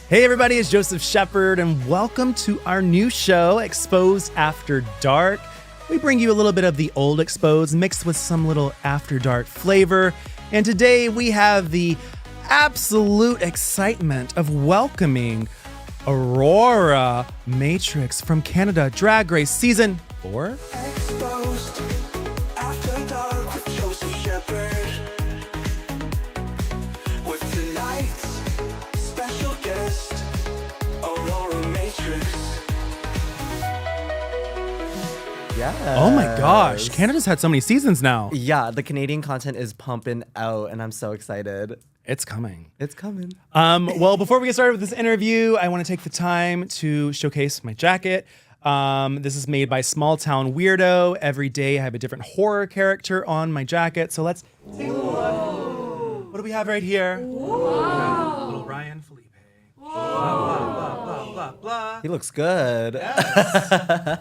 Hey everybody, it's Joseph Shepard and welcome to our new show, Exposed After Dark. We bring you a little bit of the old Exposed mixed with some little After Dark flavor. And today we have the absolute excitement of welcoming Aurora Matrix from Canada, Drag Race Season 4. Exposed After Dark with Joseph Shepard. With tonight's special guest, Aurora Matrix. Yeah. Oh my gosh, Canada's had so many seasons now. Yeah, the Canadian content is pumping out, and I'm so excited. It's coming. It's coming. Well, before we get started with this interview, I want to take the time to showcase my jacket. This is made by Small Town Weirdo. Every day I have a different horror character on my jacket. So let's take a look. What do we have right here? Wow. Little Ryan Felipe. Blah, blah, blah, blah, blah. He looks good. Yes.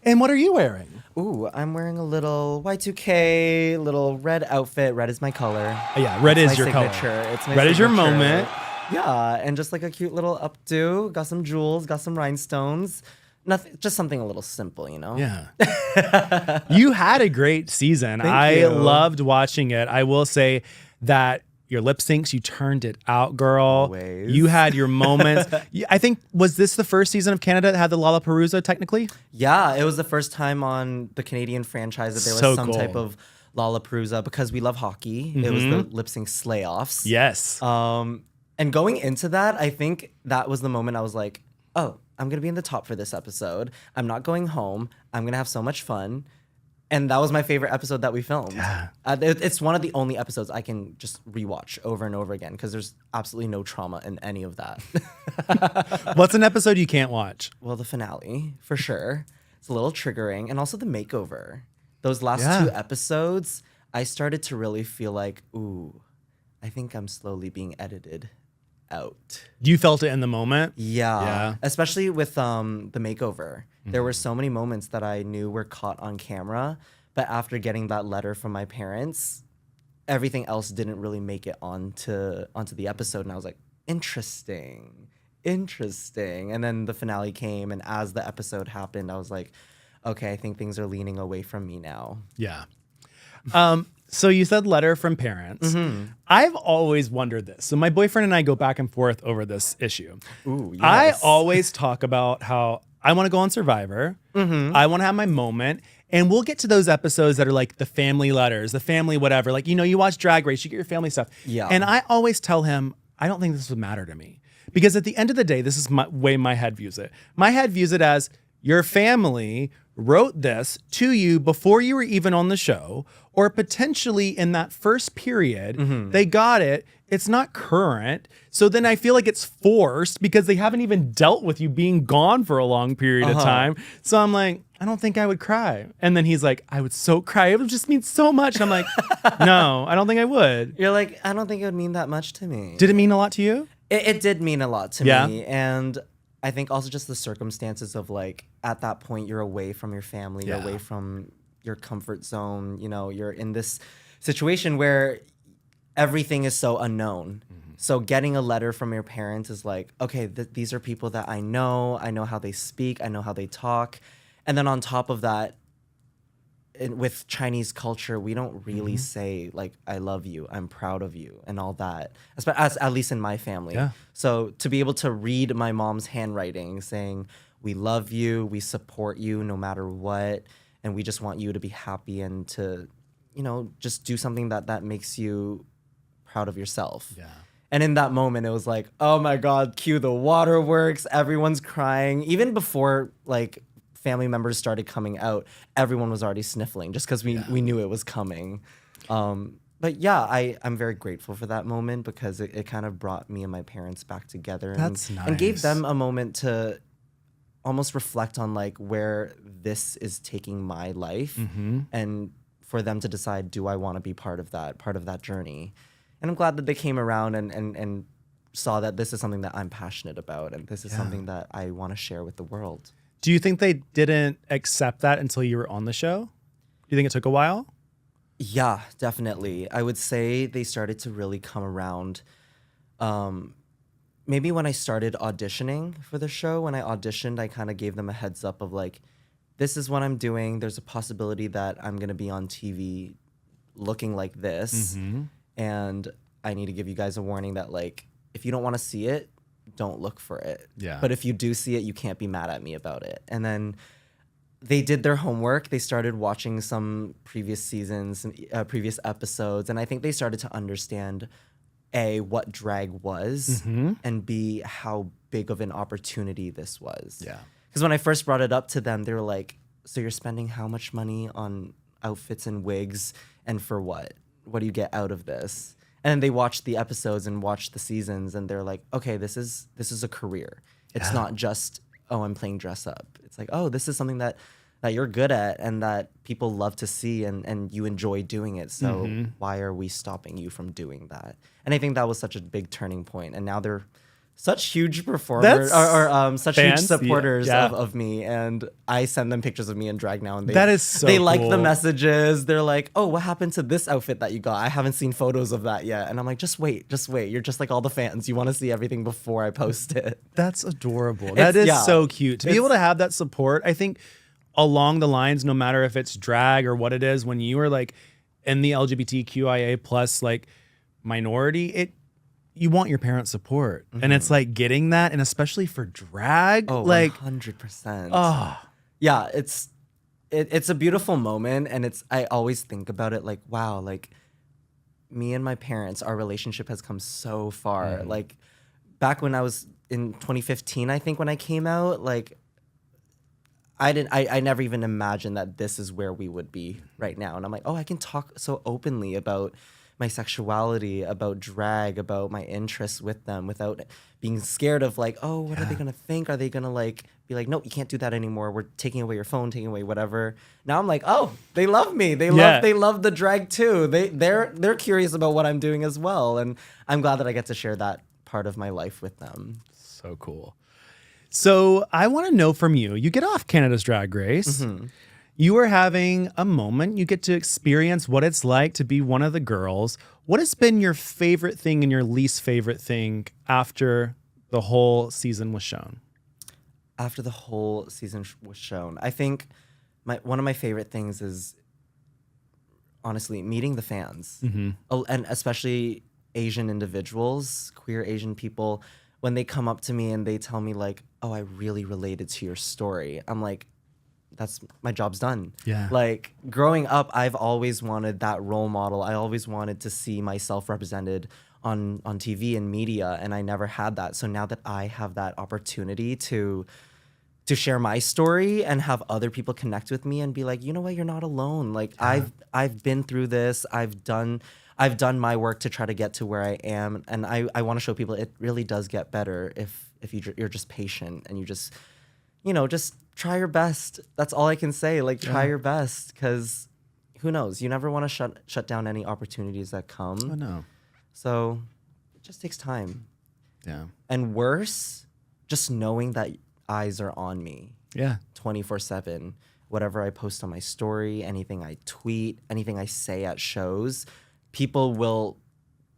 And what are you wearing? Ooh, I'm wearing a little Y2K, little red outfit. Red is my color. Yeah, red is It's your my color. signature. It's my Red is your signature. moment. Yeah, and just like a cute little updo. Got some jewels, got some rhinestones. Nothing, just something a little simple, you know? Yeah. You had a great season. Thank you. Loved watching it. I will say that your lip syncs, you turned it out, girl. Always. You had your moments. I think, was this the first season of Canada that had the Lollapalooza technically? Yeah, it was the first time on the Canadian franchise that there was So some cool. type of Lollapalooza because we love hockey. It was the lip sync slay-offs. Yes. And going into that, I think that was the moment I was like, oh, I'm going to be in the top for this episode. I'm not going home. I'm going to have so much fun. And that was my favorite episode that we filmed. Yeah. It's one of the only episodes I can just rewatch over and over again because there's absolutely no trauma in any of that. What's an episode you can't watch? Well, the finale, for sure. It's a little triggering. And also the makeover. Those last Yeah. 2 episodes, I started to really feel like, ooh, I think I'm slowly being edited out. You felt it in the moment? Yeah. Yeah. Especially with the makeover. There were so many moments that I knew were caught on camera, but after getting that letter from my parents, everything else didn't really make it onto the episode. And I was like, interesting. And then the finale came, and as the episode happened, I was like, okay, I think things are leaning away from me now. Yeah. So you said letter from parents. I've always wondered this. So my boyfriend and I go back and forth over this issue. Ooh, yes. I always talk about how I want to go on Survivor. I want to have my moment. And we'll get to those episodes that are like the family letters, the family whatever. Like, you know, you watch Drag Race, you get your family stuff. Yeah. And I always tell him, I don't think this would matter to me. Because at the end of the day, this is my way my head views it. My head views it as your family wrote this to you before you were even on the show, or potentially in that first period, they got it. It's not current. So then I feel like it's forced because they haven't even dealt with you being gone for a long period of time. So I'm like, I don't think I would cry. And then he's like, I would so cry. It would just mean so much. And I'm like, no, I don't think I would. You're like, I don't think it would mean that much to me. Did it mean a lot to you? It did mean a lot to Yeah. me. And I think also just the circumstances of like, at that point, you're away from your family, you're Yeah. away from your comfort zone. You know, you're in this situation where everything is so unknown. So getting a letter from your parents is like, okay, these are people that I know how they speak, I know how they talk. And then on top of that, with Chinese culture, we don't really say like, I love you, I'm proud of you, and all that, at least in my family. Yeah. So to be able to read my mom's handwriting saying, we love you, we support you no matter what, and we just want you to be happy and to, you know, just do something that makes you proud of yourself. Yeah. And in that moment, it was like, oh my God, cue the waterworks, everyone's crying. Even before like family members started coming out, everyone was already sniffling just because we knew it was coming. But yeah, I'm very grateful for that moment because it kind of brought me and my parents back together. That's and gave nice. them a moment to almost reflect on like where this is taking my life and for them to decide, do I want to be part of that journey? And I'm glad that they came around and saw that this is something that I'm passionate about and this is something that I want to share with the world. Do you think they didn't accept that until you were on the show? Do you think it took a while? Yeah, definitely. I would say they started to really come around maybe when I started auditioning for the show, when I auditioned, I kind of gave them a heads up of like, this is what I'm doing. There's a possibility that I'm going to be on TV looking like this. And I need to give you guys a warning that like, if you don't want to see it, don't look for it. Yeah. But if you do see it, you can't be mad at me about it. And then they did their homework. They started watching some previous seasons, previous episodes. And I think they started to understand A, what drag was, and B, how big of an opportunity this was. Yeah. Because when I first brought it up to them, they were like, so you're spending how much money on outfits and wigs, and for what? What do you get out of this? And then they watched the episodes and watched the seasons, and they're like, okay, this is a career. It's not just, oh, I'm playing dress up. It's like, oh, this is something that you're good at and that people love to see, and you enjoy doing it. So why are we stopping you from doing that? And I think that was such a big turning point. And now they're such huge performers or such fans? huge supporters Yeah. of me. And I send them pictures of me in drag now, and That is so they like the cool. messages. They're like, oh, what happened to this outfit that you got? I haven't seen photos of that yet. And I'm like, just wait. You're just like all the fans. You want to see everything before I post it. That's adorable. That is yeah. so cute. To be able to have that support, I think along the lines, no matter if it's drag or what it is, when you are like in the LGBTQIA plus like minority, you want your parents' support. And it's like getting that, and especially for drag, Oh, like 100%. oh, Yeah, it's a beautiful moment, and I always think about it like, wow, like me and my parents, our relationship has come so far. Like back when I was in 2015, I think when I came out, like I never even imagined that this is where we would be right now. And I'm like, oh, I can talk so openly about my sexuality, about drag, about my interests with them without being scared of like, oh, what are they gonna think? Are they gonna like be like, no, you can't do that anymore. We're taking away your phone, taking away whatever. Now I'm like, oh, they love me. They love the drag too. They're curious about what I'm doing as well. And I'm glad that I get to share that part of my life with them. so cool. So I want to know from you, you get off Canada's Drag Race. You are having a moment. You get to experience what it's like to be one of the girls. What has been your favorite thing and your least favorite thing after the whole season was shown? After the whole season was shown, I think one of my favorite things is honestly meeting the fans, and especially Asian individuals, queer Asian people, when they come up to me and they tell me like, oh, I really related to your story. I'm like, that's my job's done. Yeah. Like growing up, I've always wanted that role model. I always wanted to see myself represented on TV and media, and I never had that. So now that I have that opportunity to share my story and have other people connect with me and be like, you know what, you're not alone. Like I've been through this. I've done my work to try to get to where I am, and I want to show people it really does get better if you're just patient and you just try your best. That's all I can say. Like try your best, because who knows? You never want to shut down any opportunities that come. Oh no. So it just takes time. Yeah. And worse, just knowing that eyes are on me. Yeah. 24/7. Whatever I post on my story, anything I tweet, anything I say at shows, people will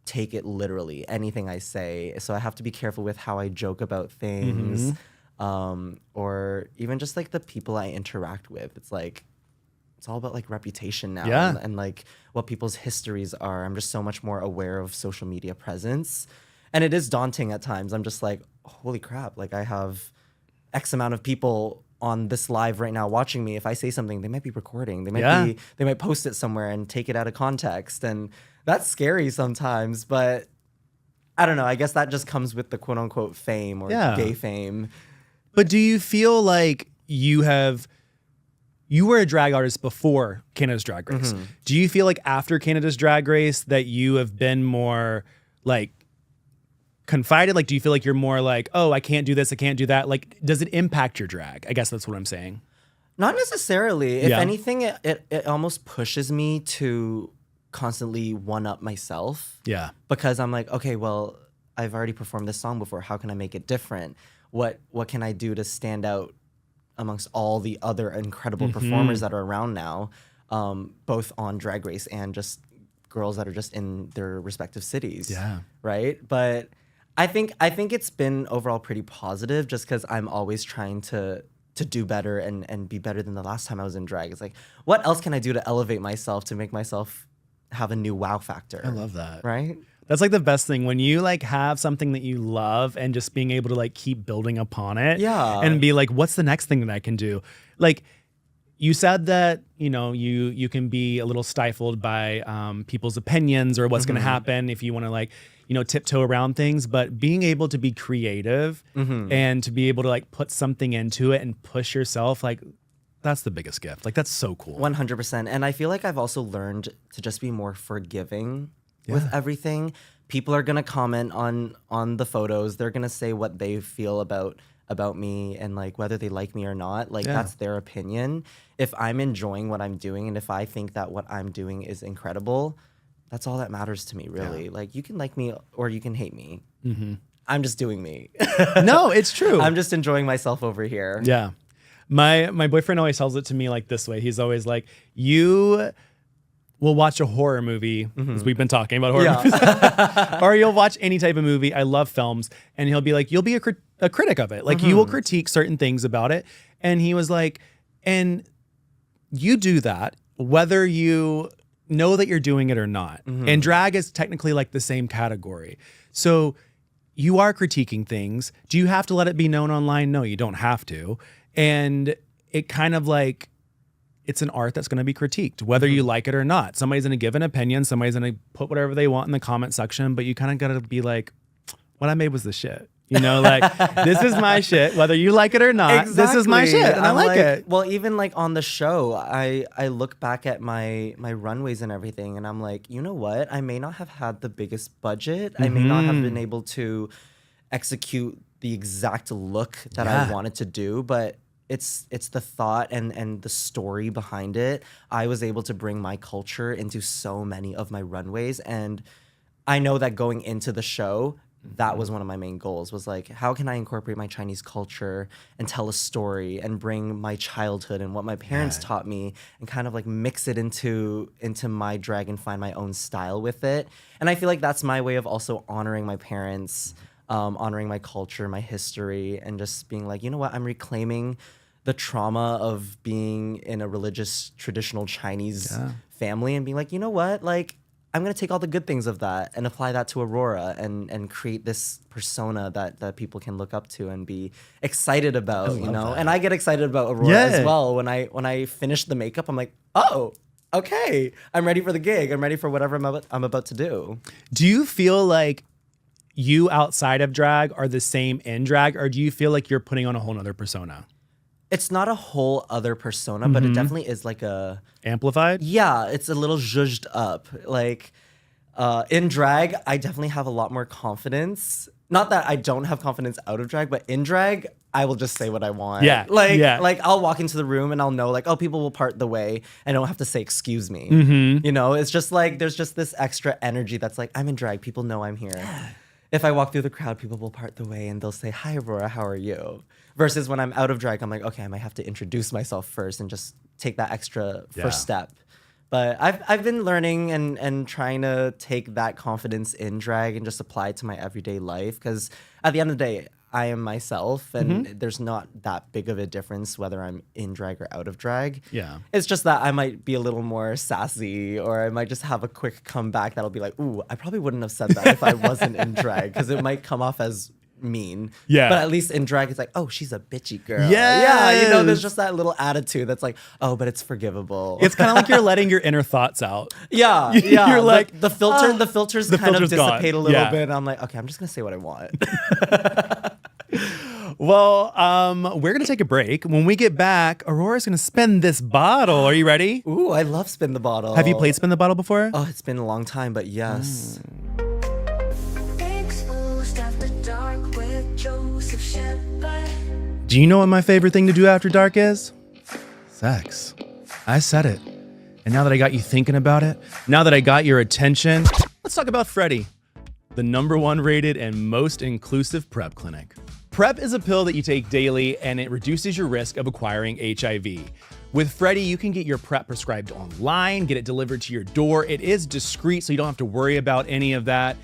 take it literally, anything I say. So I have to be careful with how I joke about things, or even just like the people I interact with. It's like, it's all about like reputation now, Yeah. and like what people's histories are. I'm just so much more aware of social media presence, and it is daunting at times. I'm just like, holy crap, like I have X amount of people on this live right now watching me. If I say something, they might be recording. They might post it somewhere and take it out of context. And that's scary sometimes, but I don't know. I guess that just comes with the quote unquote fame or gay fame. But do you feel like you were a drag artist before Canada's Drag Race? Do you feel like after Canada's Drag Race that you have been more like confided? Like, do you feel like you're more like, oh, I can't do this, I can't do that? Like, does it impact your drag? I guess that's what I'm saying. Not necessarily. If anything, it almost pushes me to constantly one-up myself. Yeah. Because I'm like, okay, well, I've already performed this song before. How can I make it different? What can I do to stand out amongst all the other incredible performers that are around now, both on Drag Race and just girls that are just in their respective cities. Yeah. Right? But I think it's been overall pretty positive, just because I'm always trying to do better and be better than the last time I was in drag. It's like, what else can I do to elevate myself, to make myself have a new wow factor? I love that. Right? That's like the best thing when you like have something that you love and just being able to like keep building upon it. Yeah. And be like, what's the next thing that I can do? Like you said that, you know, you can be a little stifled by people's opinions or what's going to happen if you want to like, you know, tiptoe around things, but being able to be creative and to be able to like put something into it and push yourself, like that's the biggest gift. Like that's so cool. 100%. And I feel like I've also learned to just be more forgiving with everything. People are gonna comment on the photos. They're gonna say what they feel about me and like whether they like me or not. Like that's their opinion. If I'm enjoying what I'm doing and if I think that what I'm doing is incredible, that's all that matters to me, really. Yeah. Like you can like me or you can hate me. I'm just doing me. No, it's true. I'm just enjoying myself over here. Yeah. My boyfriend always tells it to me like this way. He's always like, you will watch a horror movie, because we've been talking about horror movies, or you'll watch any type of movie. I love films. And he'll be like, you'll be a critic of it. Like you will critique certain things about it. And he was like, and you do that whether you know that you're doing it or not. And drag is technically like the same category. So you are critiquing things. Do you have to let it be known online? No, you don't have to. And it kind of like, it's an art that's going to be critiqued, whether you like it or not. Somebody's going to give an opinion. Somebody's going to put whatever they want in the comment section, but you kind of got to be like, what I made was the shit. You know, like, this is my shit, whether you like it or not. Exactly. This is my shit, and I like it. Well, even like on the show, I look back at my runways and everything, and I'm like, you know what? I may not have had the biggest budget. I may not have been able to execute the exact look that I wanted to do, but it's the thought and the story behind it. I was able to bring my culture into so many of my runways, and I know that going into the show, that was one of my main goals, was like, how can I incorporate my Chinese culture and tell a story and bring my childhood and what my parents taught me and kind of like mix it into my drag and find my own style with it. And I feel like that's my way of also honoring my parents, honoring my culture, my history, and just being like, you know what, I'm reclaiming the trauma of being in a religious, traditional Chinese family and being like, you know what, like, I'm going to take all the good things of that and apply that to Aurora and create this persona that people can look up to and be excited about, you know? that. And I get excited about Aurora as well. When I finish the makeup, I'm like, oh, okay, I'm ready for the gig. I'm ready for whatever I'm about to do. Do you feel like you outside of drag are the same in drag, or do you feel like you're putting on a whole nother persona? It's not a whole other persona, but it definitely is like a... Amplified? Yeah, it's a little zhuzhed up. Like, in drag, I definitely have a lot more confidence. Not that I don't have confidence out of drag, but in drag, I will just say what I want. Yeah. Like I'll walk into the room and I'll know like, oh, people will part the way and I don't have to say, excuse me. You know, it's just like, there's just this extra energy that's like, I'm in drag. People know I'm here. If I walk through the crowd, people will part the way and they'll say, hi, Aurora, how are you? Versus when I'm out of drag, I'm like, okay, I might have to introduce myself first and just take that extra first step. But I've been learning and trying to take that confidence in drag and just apply it to my everyday life. Because at the end of the day, I am myself, and there's not that big of a difference whether I'm in drag or out of drag. Yeah. It's just that I might be a little more sassy, or I might just have a quick comeback that'll be like, ooh, I probably wouldn't have said that if I wasn't in drag, because it might come off as mean. Yeah. But at least in drag, it's like, oh, she's a bitchy girl. Yes. Yeah, you know, there's just that little attitude that's like, oh, but it's forgivable. It's kind of like you're letting your inner thoughts out. Yeah. You're like, the filters the kind of filter's gone. dissipate a little Yeah. bit. And I'm like, okay, I'm just gonna say what I want. Well, we're going to take a break. When we get back, Aurora's going to spin this bottle. Are you ready? Ooh, I love Spin the Bottle. Have you played Spin the Bottle before? Oh, it's been a long time, but yes. Exposed after dark with Joseph Shepard. Do you know what my favorite thing to do after dark is? Sex. I said it. And now that I got you thinking about it, now that I got your attention, let's talk about Freddie, the #1 rated and most inclusive PrEP clinic. PrEP is a pill that you take daily, and it reduces your risk of acquiring HIV. With Freddie, you can get your PrEP prescribed online, get it delivered to your door. It is discreet, so you don't have to worry about any of that.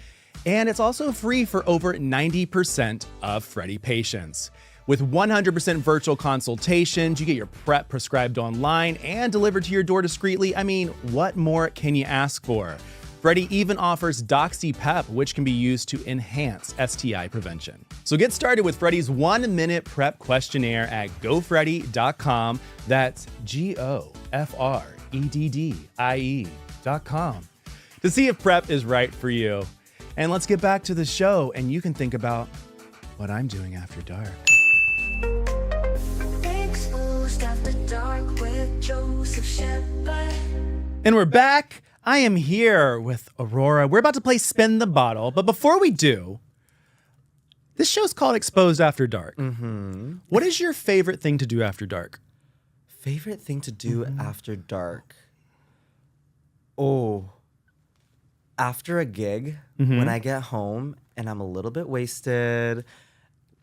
And it's also free for over 90% of Freddie patients. With 100% virtual consultations, you get your prep prescribed online and delivered to your door discreetly. I mean, what more can you ask for? Freddie even offers DoxyPep, which can be used to enhance STI prevention. So get started with Freddie's 1-minute prep questionnaire at gofreddie.com. That's GOFREDDIE.com to see if prep is right for you. And let's get back to the show, and you can think about what I'm doing after dark. Exposed after dark with Joseph Shepard. And we're back. I am here with Aurora. We're about to play Spin the Bottle, but before we do, this show's called Exposed After Dark. Mm-hmm. What is your favorite thing to do after dark? Favorite thing to do after dark? Oh, after a gig, when I get home and I'm a little bit wasted,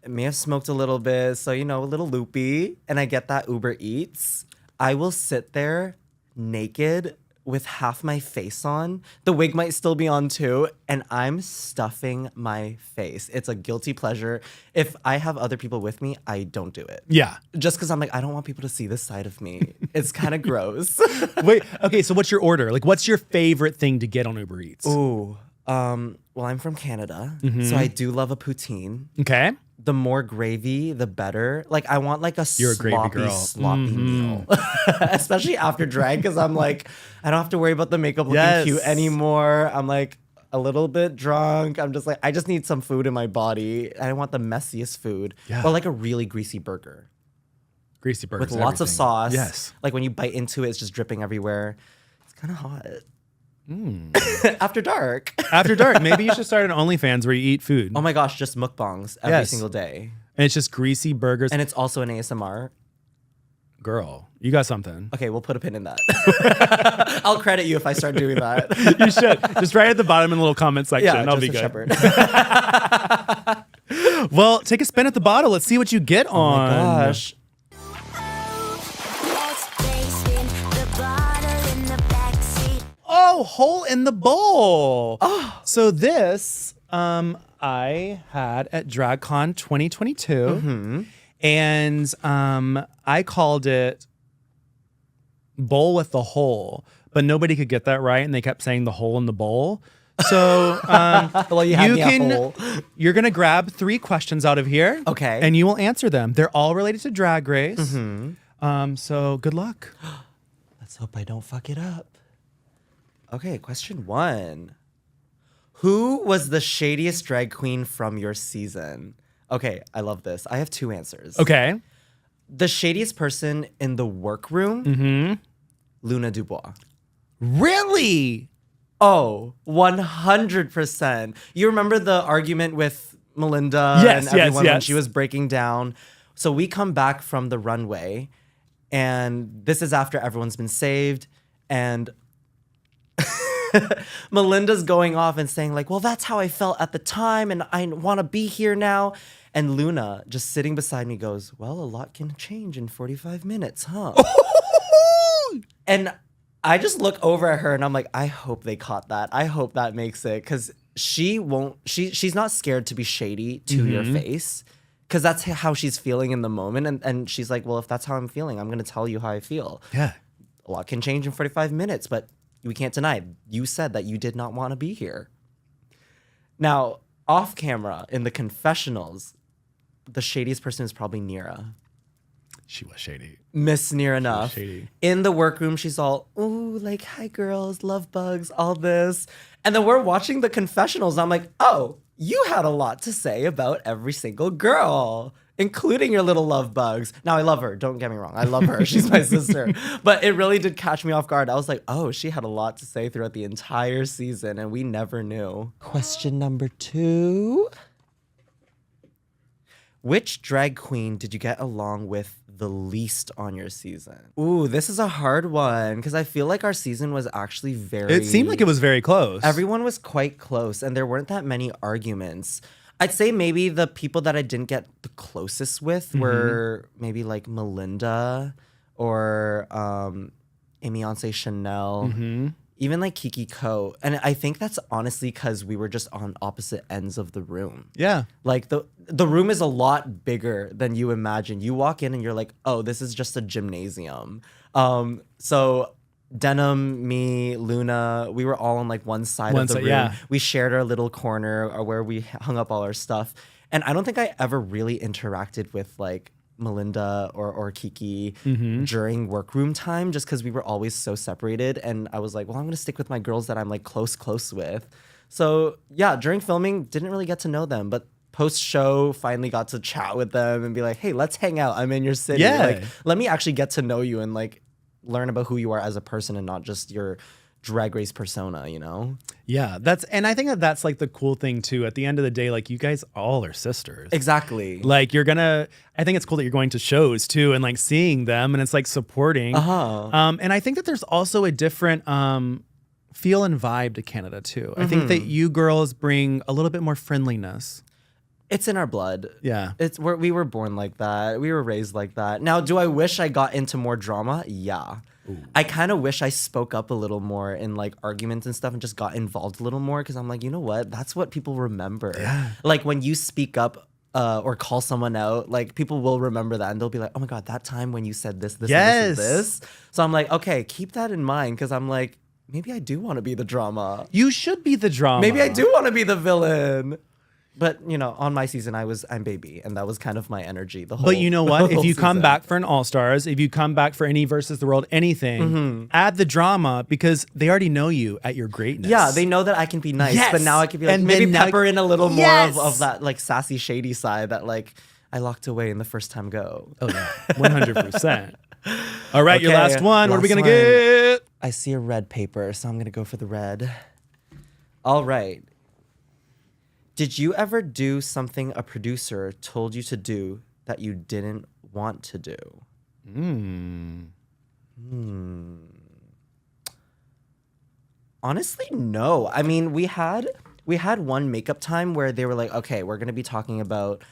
I may have smoked a little bit, so, you know, a little loopy, and I get that Uber Eats, I will sit there naked with half my face on. The wig might still be on too, and I'm stuffing my face. It's a guilty pleasure. If I have other people with me, I don't do it. Yeah. Just because I'm like, I don't want people to see this side of me. It's kind of gross. Wait, okay, so what's your order? Like, what's your favorite thing to get on Uber Eats? Ooh, well, I'm from Canada, so I do love a poutine. Okay. The more gravy, the better. Like, I want like You're a gravy girl. sloppy meal. Especially after drag, because I'm like, I don't have to worry about the makeup looking cute anymore. I'm like a little bit drunk. I'm just like, I just need some food in my body. I don't want the messiest food. Yeah. Or like a really greasy burger. Greasy burgers. With lots of everything. sauce. Yes. Like when you bite into it, it's just dripping everywhere. It's kind of hot. After dark. After dark. Maybe you should start an OnlyFans where you eat food. Oh my gosh, just mukbangs every single day. And it's just greasy burgers. And it's also an ASMR. Girl, you got something. Okay, we'll put a pin in that. I'll credit you if I start doing that. You should. Just right at the bottom in the little comment section. Yeah, I'll be Joseph good. Shepard. Well, take a spin at the bottle. Let's see what you get on. Oh my gosh. Let's place in the bottle in the backseat. Oh, hole in the bowl. Oh. So this I had at DragCon 2022. And I called it bowl with the hole, but nobody could get that right, and they kept saying the hole in the bowl. So Well, you had me at hole. you're gonna grab 3 questions out of here, Okay. and you will answer them. They're all related to Drag Race. So good luck. Let's hope I don't fuck it up. Okay, question 1. Who was the shadiest drag queen from your season? Okay, I love this. I have 2 answers. Okay. The shadiest person in the workroom, Luna Dubois. Really? Oh, 100%. You remember the argument with Melinda Yes, and everyone when yes. she was breaking down? So we come back from the runway, and this is after everyone's been saved, and Melinda's going off and saying like, well, that's how I felt at the time, and I want to be here now. And Luna, just sitting beside me, goes, well, a lot can change in 45 minutes, huh? And I just look over at her and I'm like, I hope they caught that. I hope that makes it. Because she's not scared to be shady to your face. Because that's how she's feeling in the moment. And she's like, well, if that's how I'm feeling, I'm going to tell you how I feel. Yeah. A lot can change in 45 minutes, but we can't deny it. You said that you did not want to be here. Now, off camera, in the confessionals, the shadiest person is probably Nira. She was shady. Miss Near Enough. shady. In the workroom, she's all, ooh, like, hi girls, love bugs, all this. And then we're watching the confessionals. And I'm like, oh, you had a lot to say about every single girl, including your little love bugs. Now, I love her. Don't get me wrong. I love her. She's my sister. But it really did catch me off guard. I was like, oh, she had a lot to say throughout the entire season, and we never knew. Question number 2. Which drag queen did you get along with the least on your season? Ooh, this is a hard one because I feel like our season was actually very... It seemed like it was very close. Everyone was quite close and there weren't that many arguments. I'd say maybe the people that I didn't get the closest with were maybe like Melinda or Amy Chanel. even like Kiki Ko. And I think that's honestly because we were just on opposite ends of the room. Yeah. Like the room is a lot bigger than you imagine. You walk in and you're like, oh, this is just a gymnasium. So Denim, me, Luna, we were all on like one side of the room. Yeah. We shared our little corner or where we hung up all our stuff. And I don't think I ever really interacted with like Melinda or Kiki during workroom time, just because we were always so separated. And I was like, well, I'm gonna stick with my girls that I'm like close with. So yeah, during filming, didn't really get to know them, but post show finally got to chat with them and be like, hey, let's hang out. I'm in your city. Yeah. Like, let me actually get to know you and like learn about who you are as a person and not just your Drag Race persona, you know? Yeah, and I think that's like the cool thing too. At the end of the day, like you guys all are sisters. Exactly. Like I think it's cool that you're going to shows too and like seeing them and it's like supporting. And I think that there's also a different feel and vibe to Canada too. I think that you girls bring a little bit more friendliness. It's in our blood. Yeah. We were born like that. We were raised like that. Now, do I wish I got into more drama? Yeah. Ooh. I kind of wish I spoke up a little more in like arguments and stuff and just got involved a little more because I'm like, you know what? That's what people remember. Yeah. Like when you speak up or call someone out, like people will remember that and they'll be like, oh my God, that time when you said this, and this. So I'm like, okay, keep that in mind because I'm like, maybe I do want to be the drama. You should be the drama. Maybe I do want to be the villain. But, you know, on my season, I'm baby. And that was kind of my energy. But you know what? If you come back for an All-Stars, if you come back for any versus the world, anything, add the drama because they already know you at your greatness. Yeah, they know that I can be nice. Yes. But now I can be like, And maybe then pepper in a little more Yes. of that like sassy, shady side that like I locked away in the first time go. Oh, yeah. 100%. All right, your Okay, last one. What are we going to last one. get? I see a red paper, so I'm going to go for the red. All right. Did you ever do something a producer told you to do that you didn't want to do? Honestly, no. I mean, we had one makeup time where they were like, okay, we're going to be talking about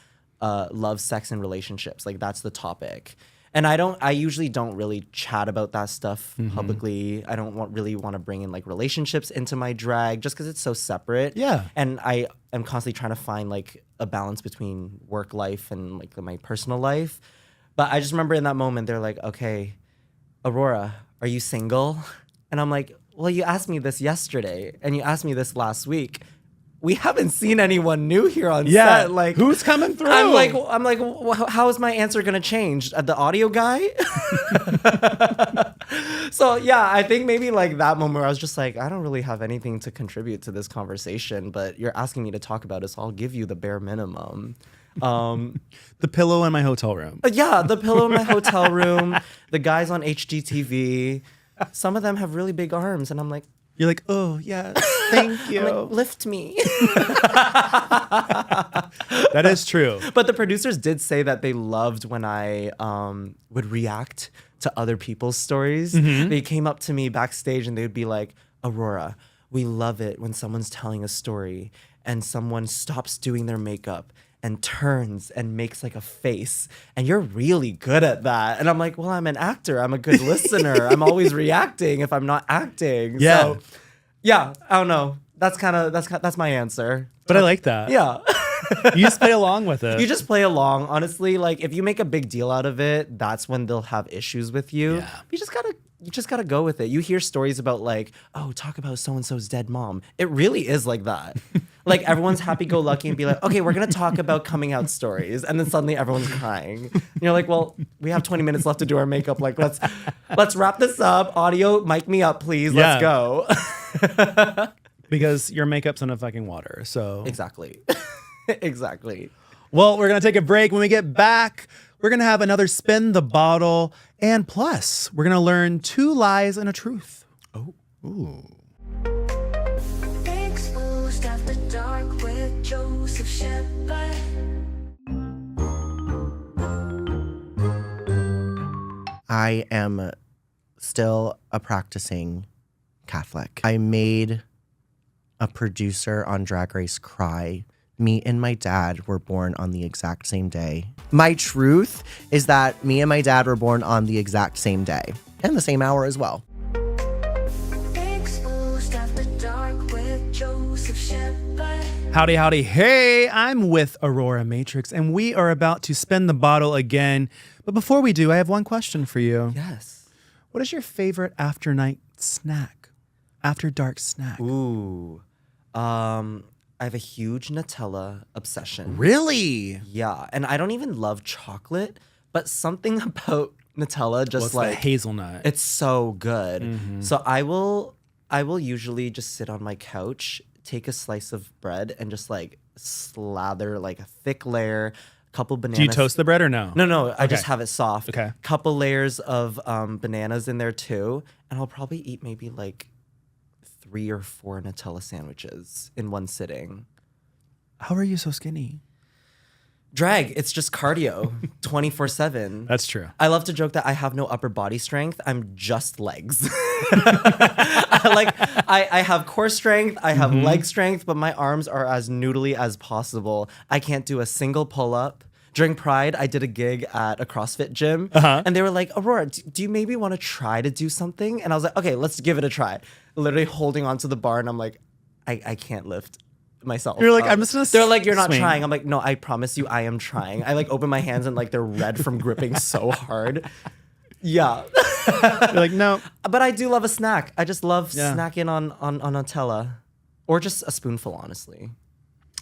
love, sex, and relationships. Like that's the topic. And I usually don't really chat about that stuff publicly. I don't really want to bring in like relationships into my drag just because it's so separate. Yeah. And I am constantly trying to find like a balance between work life and like my personal life. But I just remember in that moment, they're like, okay, Aurora, are you single? And I'm like, well, you asked me this yesterday and you asked me this last week. We haven't seen anyone new here on set. Like, who's coming through? I'm like, how is my answer gonna change? The audio guy? So yeah, I think maybe like that moment where I was just like, I don't really have anything to contribute to this conversation, but you're asking me to talk about it, so I'll give you the bare minimum. The pillow in my hotel room. Yeah, the pillow in my hotel room, the guys on HGTV. Some of them have really big arms, and I'm like, You're like, oh, yes, thank you. I'm like, lift me. That is true. But the producers did say that they loved when I would react to other people's stories. They came up to me backstage and they would be like, Aurora, we love it when someone's telling a story and someone stops doing their makeup and turns and makes like a face. And you're really good at that. And I'm like, well, I'm an actor. I'm a good listener. I'm always reacting if I'm not acting. Yeah. So yeah, I don't know. That's my answer. But I like that. Yeah. You just play along with it. You just play along. Honestly, like if you make a big deal out of it, that's when they'll have issues with you. Yeah. You just gotta go with it. You hear stories about like, oh, talk about so-and-so's dead mom. It really is like that. Like everyone's happy-go-lucky and be like, okay, we're gonna talk about coming out stories. And then suddenly everyone's crying. And you're like, well, we have 20 minutes left to do our makeup. Like, let's wrap this up. Audio, mic me up, please. Yeah. Let's go. Because your makeup's in a fucking water. So Exactly. Exactly. Well, we're going to take a break. When we get back, we're going to have another spin the bottle. And plus, we're going to learn 2 lies and a truth. Oh. Ooh. Exposed after dark with Joseph Shepard. I am still a practicing Catholic. I made a producer on Drag Race cry. Me and my dad were born on the exact same day. My truth is that me and my dad were born on the exact same day and the same hour as well. Exposed Howdy, howdy. Hey, I'm with Aurora Matrix, and we are about to spin the bottle again. But before we do, I have one question for you. Yes. What is your favorite after night snack? After dark snack? Ooh. I have a huge Nutella obsession. Really? Yeah, and I don't even love chocolate, but something about Nutella just What's like the hazelnut? it's so good. Mm-hmm. So I will usually just sit on my couch, take a slice of bread, and just like slather like a thick layer, couple bananas. Do you toast the bread or no? No, I just Okay. have it soft. Okay. Couple layers of bananas in there too, and I'll probably eat maybe like 3 or 4 Nutella sandwiches in one sitting. How are you so skinny? Drag, it's just cardio 24/7. That's true. I love to joke that I have no upper body strength. I'm just legs. I have core strength, I have leg strength, but my arms are as noodly as possible. I can't do a single pull-up. During Pride, I did a gig at a CrossFit gym, and they were like, Aurora, do you maybe want to try to do something? And I was like, okay, let's give it a try. Literally holding onto the bar, and I'm like, I can't lift myself. You're like, up. I'm just gonna They're like, you're not swing. trying. I'm like, no, I promise you, I am trying. I like open my hands and like they're red from gripping so hard. Yeah. You're like, no. But I do love a snack. I just love Yeah. snacking on Nutella. Or just a spoonful, honestly,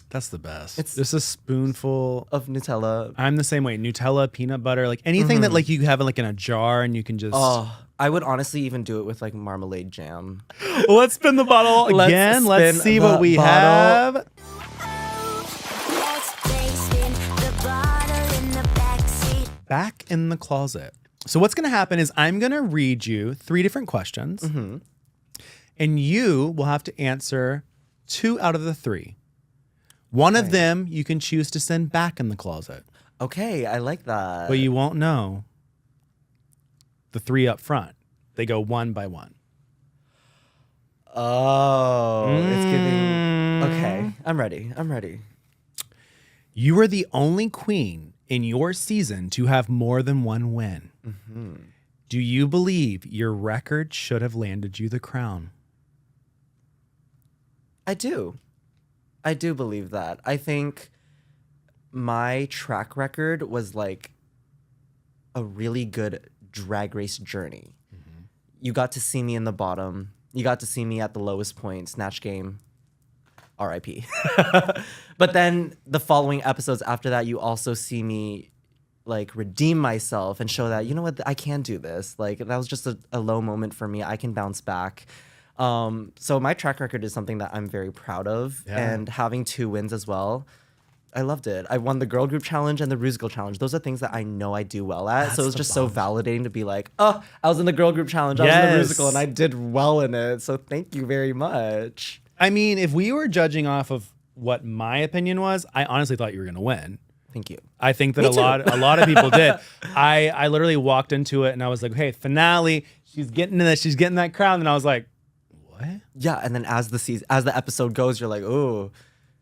That's the best. It's- It's just a spoonful. of Nutella. I'm the same way. Nutella, peanut butter, like anything that like you have like in a jar and you can just. Oh, I would honestly even do it with like marmalade jam. Well, let's spin the bottle Let's again. Let's spin see the what we bottle. have. Let's place in the bottle in the backseat. Back in the closet. So what's going to happen is I'm going to read you 3 different questions, and you will have to answer 2 out of the 3. One of them you can choose to send back in the closet, Okay, I like that. but you won't know the 3 up front. They go one by one. Oh, it's giving. Okay, I'm ready. You were the only queen in your season to have more than one win. Do you believe your record should have landed you the crown? I do believe that. I think my track record was like a really good drag race journey. You got to see me in the bottom. You got to see me at the lowest point, Snatch Game, RIP. But then the following episodes after that, you also see me like redeem myself and show that, you know what, I can do this. Like that was just a low moment for me. I can bounce back. So my track record is something that I'm very proud of, Yeah. and having 2 wins as well. I loved it. I won the girl group challenge and the Ruse Girl challenge. Those are things that I know I do well at. So it was just so validating to be like, oh, I was in the girl group challenge. I was in the Yes. Rusical and I did well in it. So thank you very much. I mean, if we were judging off of what my opinion was, I honestly thought you were going to win. Thank you. I think that Me a too. lot of people did. I literally walked into it and I was like, hey, finale, she's getting this, she's getting that crown. And I was like, what? Yeah, and then as the episode goes, you're like, ooh,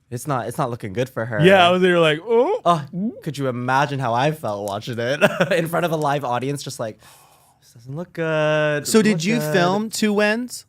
it's not looking good for her. Yeah, I was there like, oh. Oh, could you imagine how I felt watching it in front of a live audience? Just like, this doesn't look good. So doesn't did look you good. film 2 wins?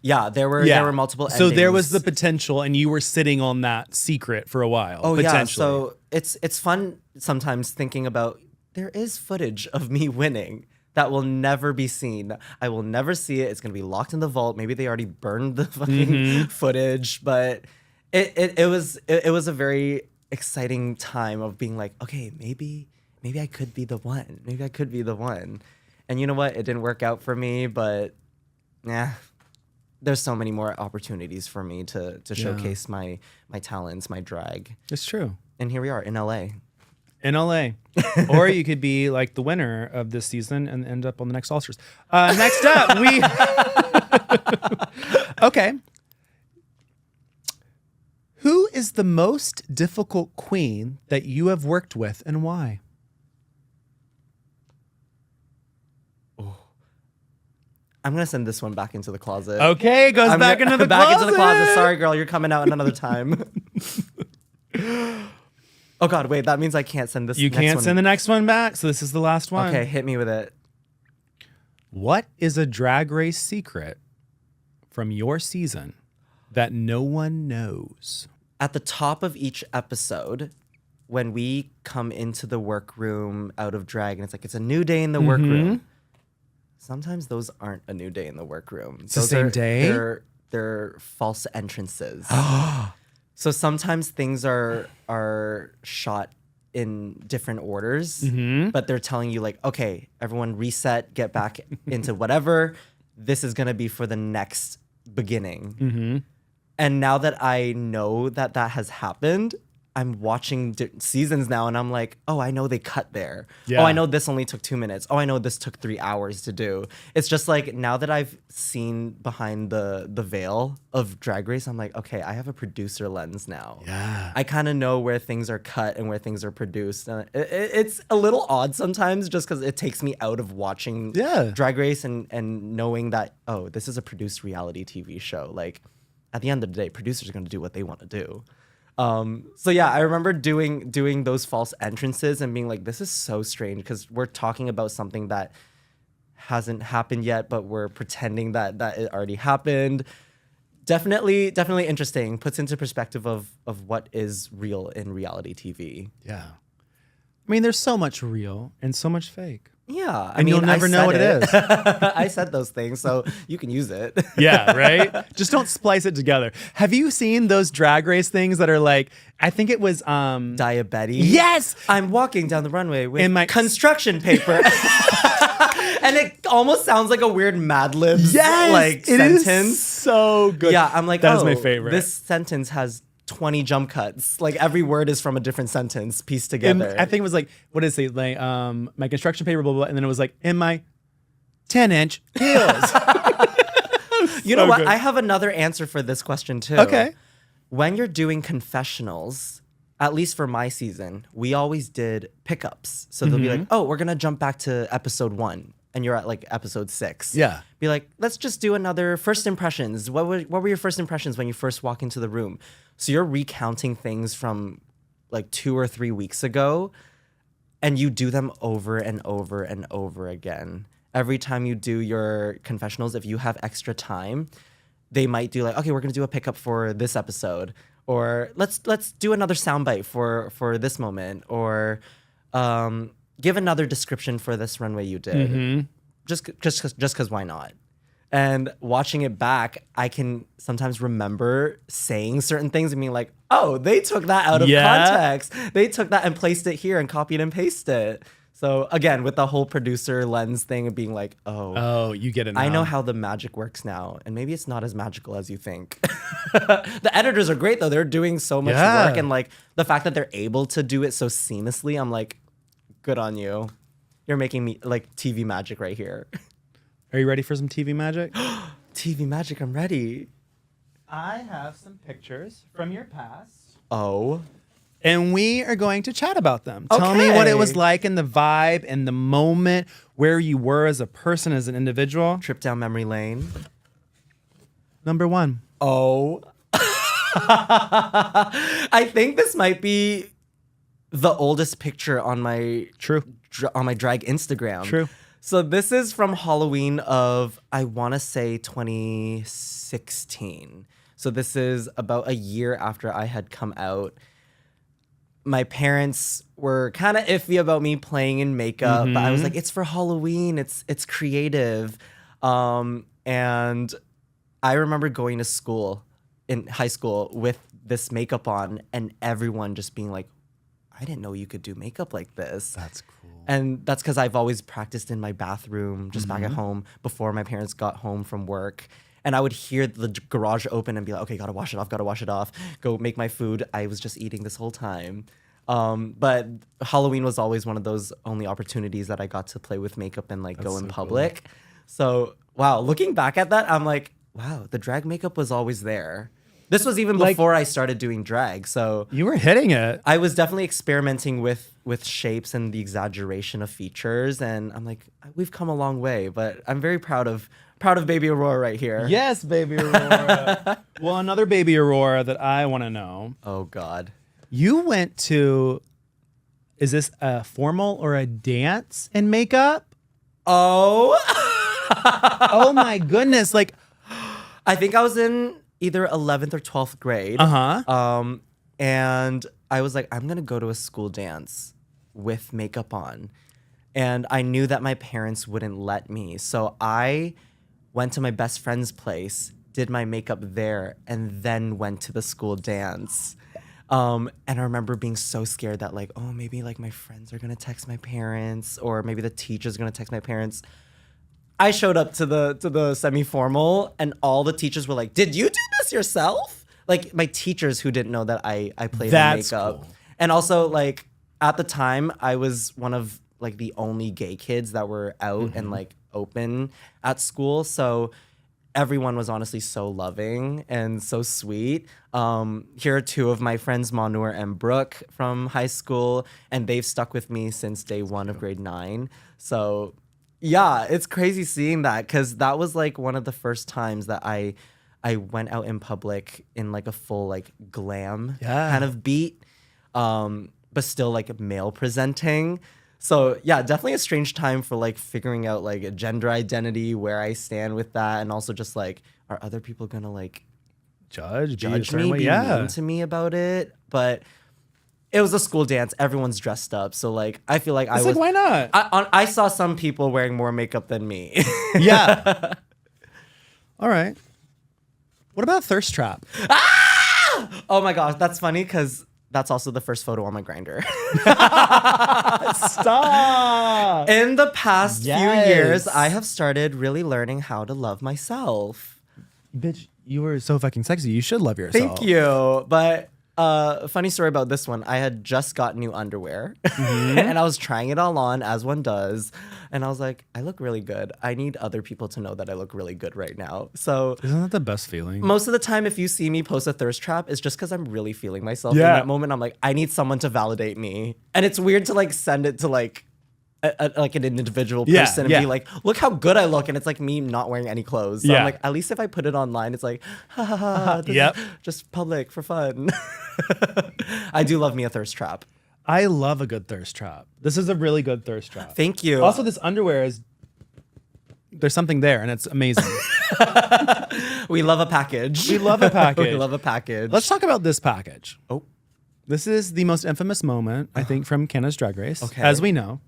Yeah, there were multiple. So there was the endings. potential, and you were sitting on that secret for a while. Oh yeah, potentially. so it's fun sometimes thinking about there is footage of me winning that will never be seen. I will never see it. It's gonna be locked in the vault. Maybe they already burned the fucking footage, but it was a very exciting time of being like, okay, maybe I could be the one. Maybe I could be the one. And you know what? It didn't work out for me, but there's so many more opportunities for me to showcase my talents, my drag. It's true. And here we are in LA. In LA. Or you could be like the winner of this season and end up on the next All Stars. Next up, we. Okay. Who is the most difficult queen that you have worked with and why? I'm gonna send this one back into the closet. Okay, it goes I'm back gonna- into the back closet. into the closet. Sorry, girl, you're coming out another time. Oh God, wait, that means I can't send this. You next can't one. send the next one back, so this is the last one. Okay, hit me with it. What is a drag race secret from your season that no one knows? at the top of each episode, when we come into the workroom out of drag, and it's like, it's a new day in the workroom. Sometimes those aren't a new day in the workroom. It's the same day? They're false entrances. So sometimes things are shot in different orders, but they're telling you like, okay, everyone reset, get back into whatever. This is gonna be for the next beginning. And now that I know that that has happened, I'm watching seasons now and I'm like, oh, I know they cut there. Yeah. Oh, I know this only took 2 minutes. Oh, I know this took 3 hours to do. It's just like now that I've seen behind the veil of Drag Race, I'm like, okay, I have a producer lens now. Yeah. I kind of know where things are cut and where things are produced. It's a little odd sometimes just because it takes me out of watching Drag Race and knowing that, oh, this is a produced reality TV show. Like at the end of the day, producers are going to do what they want to do. So yeah, I remember doing those false entrances and being like, this is so strange because we're talking about something that hasn't happened yet, but we're pretending that it already happened. Definitely interesting. Puts into perspective of what is real in reality TV. Yeah. I mean, there's so much real and so much fake. Yeah. And you'll never know what it is. I said those things, so you can use it. Yeah, right? Just don't splice it together. Have you seen those Drag Race things that are like, I think it was Diabetes. Yes! I'm walking down the runway with In my construction paper. And it almost sounds like a weird Mad Libs like it sentence. Is so good. Yeah, I'm like, that is my favorite. This sentence has 20 jump cuts. Like every word is from a different sentence pieced And together. I think it was like, what did it say? Like, my construction paper, blah, blah, blah. And then it was like, in my 10-inch heels. You know so what? good. I have another answer for this question too. Okay. When you're doing confessionals, at least for my season, we always did pickups. So they'll be like, oh, we're going to jump back to episode 1. And you're at like episode 6. Yeah. Be like, let's just do another first impressions. What were your first impressions when you first walk into the room? So you're recounting things from like 2 or 3 weeks ago, and you do them over and over and over again. Every time you do your confessionals, if you have extra time, they might do like, okay, we're gonna do a pickup for this episode, or let's do another soundbite for this moment, or give another description for this runway you did. Just because why not? And watching it back, I can sometimes remember saying certain things and being like, oh, they took that out of context. They took that and placed it here and copied and pasted it. So again, with the whole producer lens thing of being like, Oh, you get it now. I know how the magic works now. And maybe it's not as magical as you think. The editors are great though. They're doing so much work. And like the fact that they're able to do it so seamlessly, I'm like, good on you. You're making me like TV magic right here. Are you ready for some TV magic? TV magic, I'm ready. I have some pictures from your past. Oh. And we are going to chat about them. Tell me what it was like in the vibe and the moment, where you were as a person, as an individual. Trip down memory lane. Number 1. Oh. I think this might be the oldest picture on my drag Instagram. True. So this is from Halloween of, I want to say 2016. So this is about a year after I had come out. My parents were kind of iffy about me playing in makeup, but I was like, it's for Halloween. It's creative. And I remember going to school in high school with this makeup on and everyone just being like, I didn't know you could do makeup like this. That's cool. And that's because I've always practiced in my bathroom just back at home before my parents got home from work. And I would hear the garage open and be like, okay, gotta wash it off, go make my food. I was just eating this whole time. But Halloween was always one of those only opportunities that I got to play with makeup and like go in public. Cool. So, wow, looking back at that, I'm like, wow, the drag makeup was always there. This was even before I started doing drag. So you were hitting it. I was definitely experimenting with shapes and the exaggeration of features. And I'm like, we've come a long way, but I'm very proud of baby Aurora right here. Yes, baby Aurora. Well, another baby Aurora that I want to know. Oh, God. You went to, is this a formal or a dance in makeup? Oh. Oh, my goodness. Like, I think I was in either 11th or 12th grade. And I was like, I'm going to go to a school dance with makeup on. And I knew that my parents wouldn't let me. So I went to my best friend's place, did my makeup there, and then went to the school dance. And I remember being so scared that like, oh, maybe like my friends are gonna text my parents, or maybe the teacher's gonna text my parents. I showed up to the semi-formal, and all the teachers were like, "Did you do this yourself?" Like my teachers who didn't know that I played That's in makeup. cool. And also like at the time I was one of like the only gay kids that were out and like open at school. So everyone was honestly so loving and so sweet. Here are two of my friends, Monur and Brooke from high school, and they've stuck with me since day one of grade 9. So yeah, it's crazy seeing that, because that was like one of the first times that I went out in public in like a full like glam kind of beat, but still like male presenting. So yeah, definitely a strange time for like figuring out like a gender identity, where I stand with that, and also just like, are other people gonna like Judge me, way? be Yeah. mean to me about it? But it was a school dance. Everyone's dressed up, so like I feel like It's like, why not? I saw some people wearing more makeup than me. Yeah. All right. What about thirst trap? Oh my gosh, that's funny because that's also the first photo on my Grindr. Stop. In the past few Yes. years, I have started really learning how to love myself. Bitch, you were so fucking sexy. You should love yourself. Thank you. But funny story about this one. I had just got new underwear and I was trying it all on, as one does. And I was like, I look really good. I need other people to know that I look really good right now. So Isn't that the best feeling? most of the time, if you see me post a thirst trap, it's just because I'm really feeling myself in Yeah. that moment. I'm like, I need someone to validate me. And it's weird to like send it to like like an individual Yeah, person and yeah. be like, look how good I look. And it's like me not wearing any clothes. So Yeah. I'm like, at least if I put it online, it's like, ha ha ha. This Yep. is just public for fun. I do love me a thirst trap. I love a good thirst trap. This is a really good thirst trap. Thank you. Also, this underwear is, there's something there and it's amazing. We love a package. We love a package. We love a package. Let's talk about this package. Oh, This is the most infamous moment, I think, from Canada's Drag Race. Okay. As we know.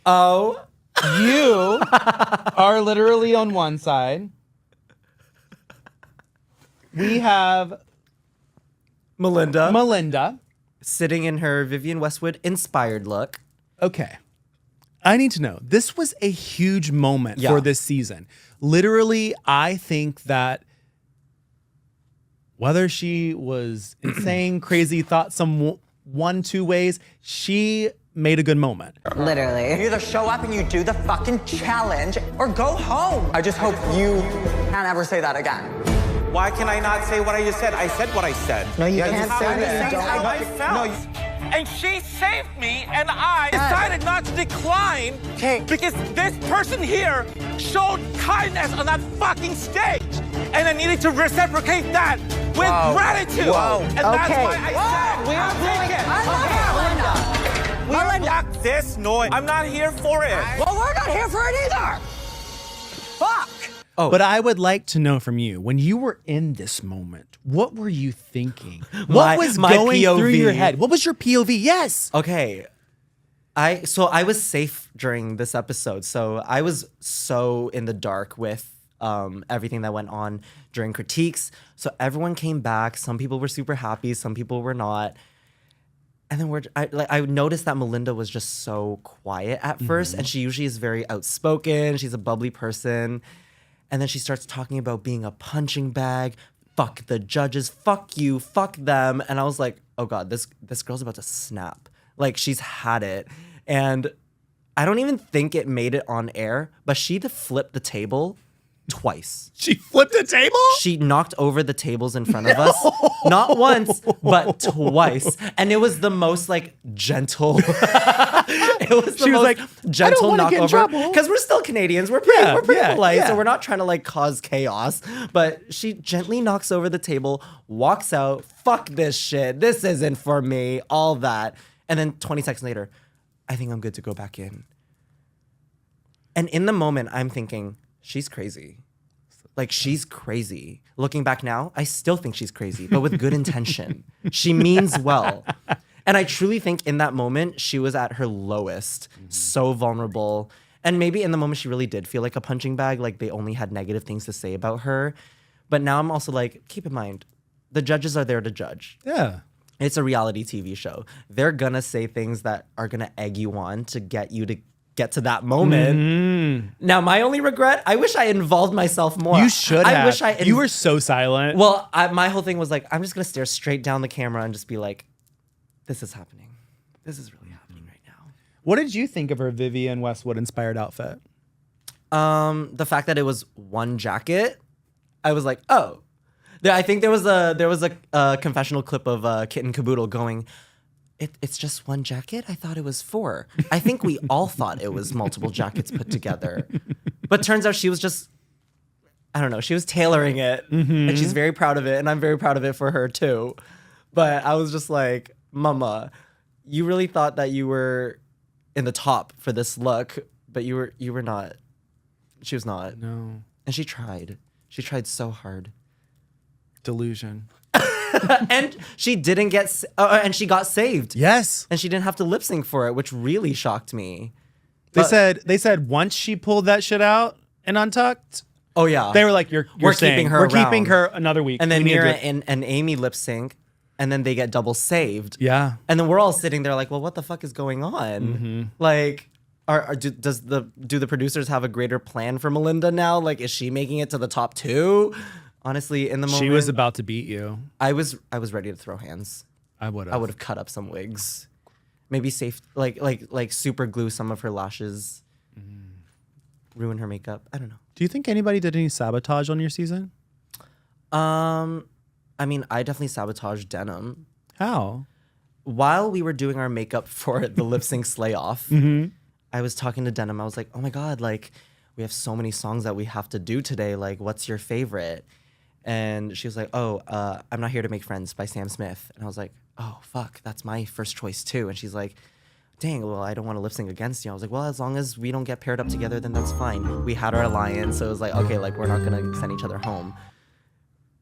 oh. You are literally on one side. We have Melinda. Melinda. Sitting in her Vivienne Westwood inspired look. Okay. I need to know. This was a huge moment Yeah. for this season. Literally, I think that whether she was insane, crazy, thought some one, two ways, she made a good moment. Literally. You either show up and you do the fucking challenge or go home. I just hope you can't ever say that again. Why can I not say what I just said? I said what I said. No, you That's can't how say I that you said don't. how I felt. And she saved me, and I decided not to decline because this person here showed kindness on that fucking stage. And I needed to reciprocate that with gratitude. And that's Okay. why I said, We're doing it. I love Melinda. Fuck this noise. I'm not here for it. Well, we're not here for it either. Fuck. But I would like to know from you, when you were in this moment, what were you thinking? My- What was my going through your POV. head? What was your POV? Yes. Okay. I was safe during this episode. So I was so in the dark with everything that went on during critiques. So everyone came back. Some people were super happy. Some people were not. And then I noticed that Melinda was just so quiet at first. And she usually is very outspoken. She's a bubbly person. And then she starts talking about being a punching bag. Fuck the judges. Fuck you. Fuck them. And I was like, oh God, this girl's about to snap. Like, she's had it. And I don't even think it made it on air, but she flipped the table twice. She flipped a table? She knocked over the tables in front of us. Not once, but twice. And it was the most like gentle. It was the She was most like, "I don't gentle wanna get in knockover. trouble." Because we're still Canadians. We're pretty Yeah, polite. yeah. So we're not trying to like cause chaos. But she gently knocks over the table, walks out, fuck this shit. This isn't for me. All that. And then 20 seconds later, I think I'm good to go back in. And in the moment, I'm thinking, she's crazy. Like, she's crazy. Looking back now, I still think she's crazy, but with good intention. She means well. And I truly think in that moment, she was at her lowest, so vulnerable. And maybe in the moment, she really did feel like a punching bag, like they only had negative things to say about her. But now I'm also like, keep in mind, the judges are there to judge. Yeah. It's a reality TV show. They're gonna say things that are gonna egg you on to get you to get to that moment. Now, my only regret, I wish I involved myself more. You should have. I wish you were so silent. Well, my whole thing was like, I'm just gonna stare straight down the camera and just be like, this is happening. This is really happening right now. What did you think of her Vivienne Westwood inspired outfit? The fact that it was one jacket, I was like, oh. I think there was a confessional clip of Kit and Caboodle going, it's just one jacket? I thought it was 4. I think we all thought it was multiple jackets put together. But turns out she was just, I don't know, she was tailoring it. And she's very proud of it. And I'm very proud of it for her too. But I was just like, Mama, you really thought that you were in the top for this look, but you were not. She was not. No. And she tried. She tried so hard. Delusion. And she didn't get, and she got saved. Yes. And she didn't have to lip sync for it, which really shocked me. They But- said once she pulled that shit out and Untucked, Oh yeah, they were like, we're keeping her We're keeping around." her another week. And then We need to Mira do it." and Amy lip sync, and then they get double saved. Yeah. And then we're all sitting there like, well, what the fuck is going on? Like, do the producers have a greater plan for Melinda now? Like, is she making it to the top 2? Honestly, in the moment, She was about to beat you. I was ready to throw hands. I would have. I would have cut up some wigs, maybe safe, like super glue some of her lashes, ruin her makeup. I don't know. Do you think anybody did any sabotage on your season? I mean, I definitely sabotaged Denim. How? While we were doing our makeup for the lip sync slay off, I was talking to Denim. I was like, oh my God, like, we have so many songs that we have to do today. Like, what's your favorite? And she was like, oh, I'm Not Here to Make Friends by Sam Smith. And I was like, oh, fuck, that's my first choice too. And she's like, dang, well, I don't want to lip sync against you. I was like, well, as long as we don't get paired up together, then that's fine. We had our alliance, so it was like, okay, like, we're not gonna send each other home.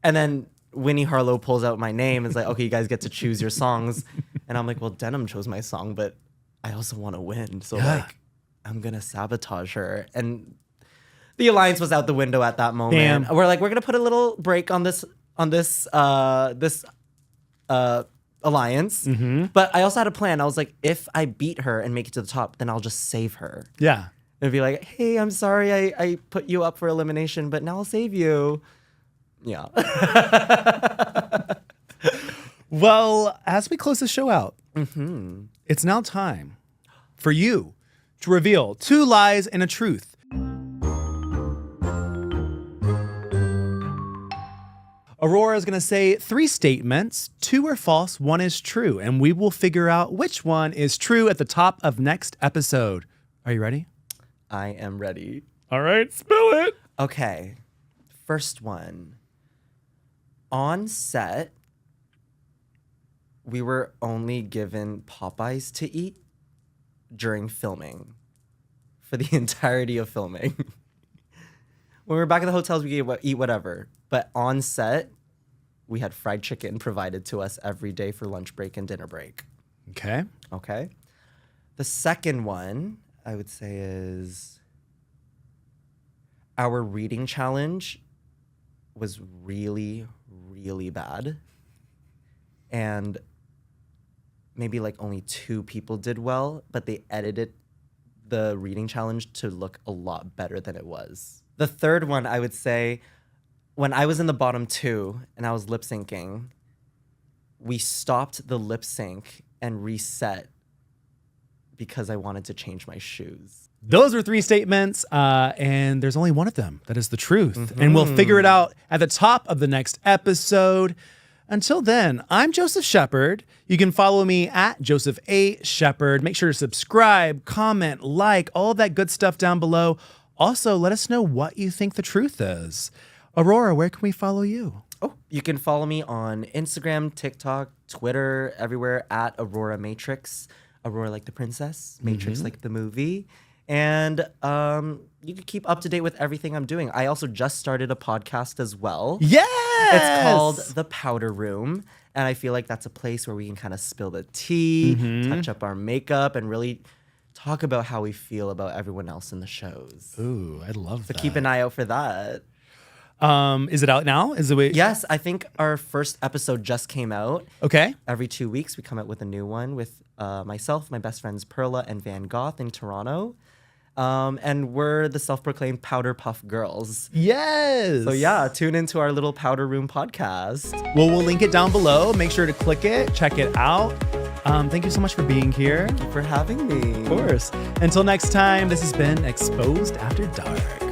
And then Winnie Harlow pulls out my name and is like, okay, you guys get to choose your songs. And I'm like, well, Denim chose my song, but I also want to win. So like, I'm gonna sabotage her. And the alliance was out the window at that moment. Damn. We're like, we're gonna put a little break on this alliance. But I also had a plan. I was like, if I beat her and make it to the top, then I'll just save her. Yeah. It'd be like, hey, I'm sorry I put you up for elimination, but now I'll save you. Yeah. Well, as we close the show out, it's now time for you to reveal 2 lies and a truth. Aurora is going to say 3 statements. 2 are false, 1 is true, and we will figure out which one is true at the top of next episode. Are you ready? I am ready. All right, spill it. Okay. First one. On set, we were only given Popeyes to eat during filming for the entirety of filming. When we were back at the hotels, we could eat whatever. But on set, we had fried chicken provided to us every day for lunch break and dinner break. Okay. Okay. The second one, I would say, is our reading challenge was really, really bad. And maybe like only 2 people did well, but they edited the reading challenge to look a lot better than it was. The third one, I would say, when I was in the bottom 2 and I was lip syncing, we stopped the lip sync and reset because I wanted to change my shoes. Those are 3 statements, and there's only one of them that is the truth. And we'll figure it out at the top of the next episode. Until then, I'm Joseph Shepard. You can follow me at Joseph A. Shepard. Make sure to subscribe, comment, like, all of that good stuff down below. Also, let us know what you think the truth is. Aurora, where can we follow you? Oh, you can follow me on Instagram, TikTok, Twitter, everywhere at Aurora Matrix. Aurora like the princess, Matrix like the movie. And you can keep up to date with everything I'm doing. I also just started a podcast as well. Yes! It's called The Powder Room. And I feel like that's a place where we can kind of spill the tea, touch up our makeup, and really talk about how we feel about everyone else in the shows. Ooh, I love that. So keep an eye out for that. Is it out now? Is it Yes, I think our first episode just came out. Okay. Every 2 weeks, we come out with a new one with myself, my best friends Perla and Van Goth in Toronto. And we're the self-proclaimed Powder Puff Girls. Yes. So yeah, tune into our little Powder Room podcast. Well, we'll link it down below. Make sure to click it, check it out. Thank you so much for being here. Thank you for having me. Of course. Until next time, this has been Exposed After Dark.